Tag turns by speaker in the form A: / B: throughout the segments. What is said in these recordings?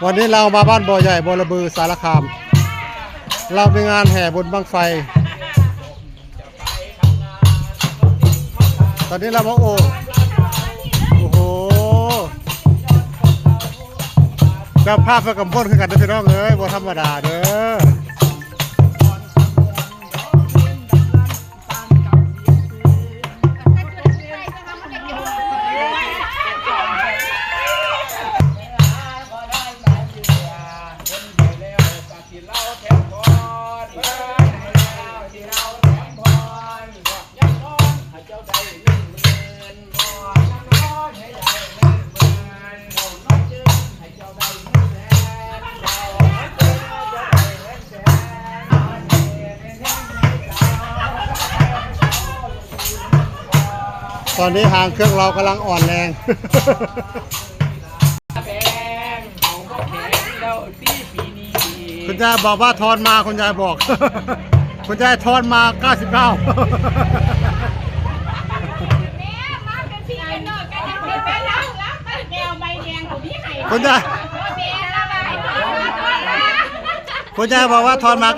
A: วันนี้เรามาบ้านบ่อใหญ่บ่อระบือสารคามเราเป็นงานแห่บุญบั้งไฟตอนนี้เรามาโอ้โหเจ้าภาพเพื่อกำพ้นขึ้นกันนะพี่น้องเอ้ยบ่ธรรมดาเด้อตอนนี้หางเครื่องเรากำลังอ่อนแรงคุณยายบอกว่าทอนมาคุณยายบอกคุณยายทอนมา99คุณยายบอกว่าทอนมา99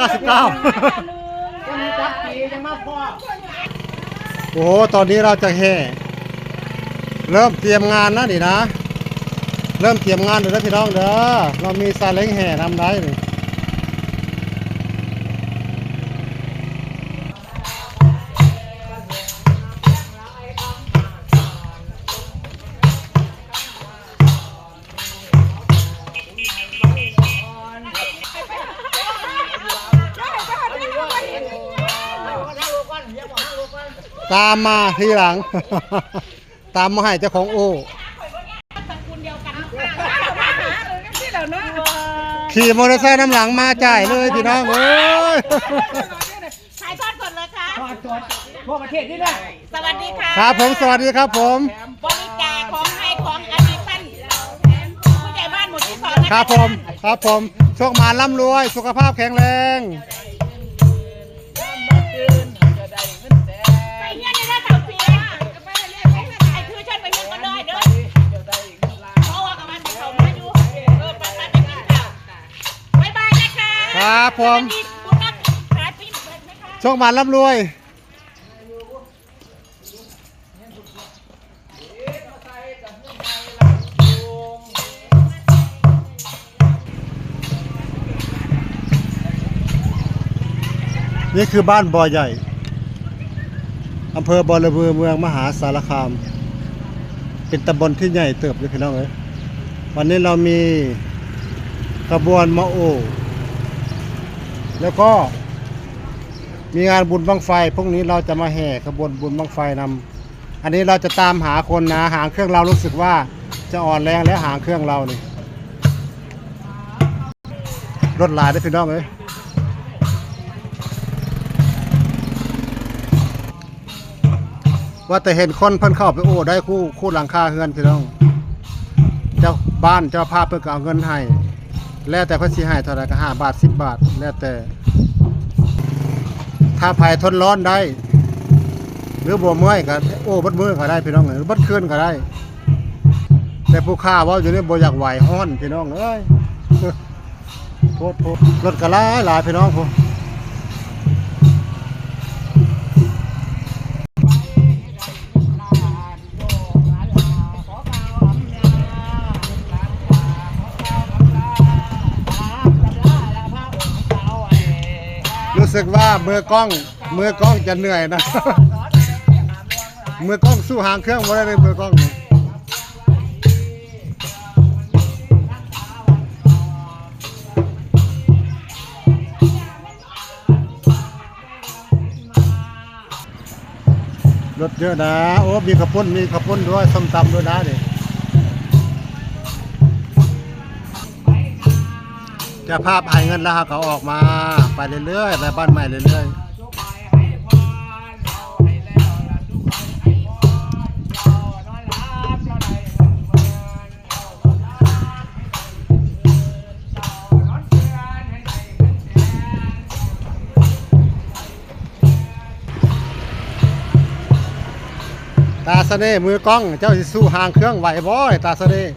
A: โอ้ตอนนี้เราจะแห่เริ่มเตรียมงานนะดินะเริ่มเตรียมงานเลยนะพี่น้องเด้อเรามีซาเล้งแห่ทำได้เลยตามมาทีหลัง ตามมาให้เจ้าของโอ้ขี่มอเตอร์ไซค์น้ำหลังมาจ่ายเลยพี่น้องเอ้ย
B: ถ่ายทอดสดเลยค่ะ
C: ทอดทั่วประเทศนี่แหละ
B: สวัสดีค่ะ
A: ครับผมสวัสดีครับผม
B: บริจาคของให้ของอดีตท่านผู้ใหญ่บ้านหมู่ที่2
A: ครับผมโชคมาร่ำรวยสุขภาพแข็งแรงครับผมโชคมาร่ำรวยนี่คือบ้านบ่อใหญ่อำเภอบ่อระบือเมืองมหาสารคามเป็นตำบลที่ใหญ่เติบเลยพี่น้องเอ้ยวันนี้เรามีขบวนมะโอแล้วก็มีงานบุญบั้งไฟพรุ่งนี้เราจะมาแห่ขบวนบุญบั้งไฟนำอันนี้เราจะตามหาคนนะหางเครื่องเรารู้สึกว่าจะอ่อนแรงแล้วหางเครื่องเรานี่รถหลายได้พี่น้องเอ้ยว่าแต่เห็นคนเพิ่นเข้าไปโอ้ได้คู่หลังคาเฮือนพี่น้องเจ้าบ้านเจ้าภาพเพิ่นก็เอาเงินให้แล้วแต่เพิ่นสิให้เท่าไหร่ก็5 บาท10 บาทแล้วแต่ถ้าภัยทนร้อนได้หรือบ่เมื่อยก็โอ้บัดมือก็ได้พี่น้องหรือบัดคืนก็ได้แต่ผู้ค้าว่าอยู่นี่บ่อยากไหวฮ้อนพี่น้องเอ้ยโทษรถก็หลายพี่น้องพุ่นรู้สึกว่ามือกล้องจะเหนื่อยนะ มือกล้องสู้หางเครื่องไม่ได้เลยมือกล้องรถเยอะนะโอ้มีข้าวปุ้นด้วยส้มตำด้วยนะดิจะภาพหายเงินแล้วเขาออกมาไปเรื่อยๆไปบ้านใหม่เรื่อยๆตาเสน่ห์มือกล้องเจ้าสิสู้ห่างเครื่องไหวบ่ตาเสน่ห์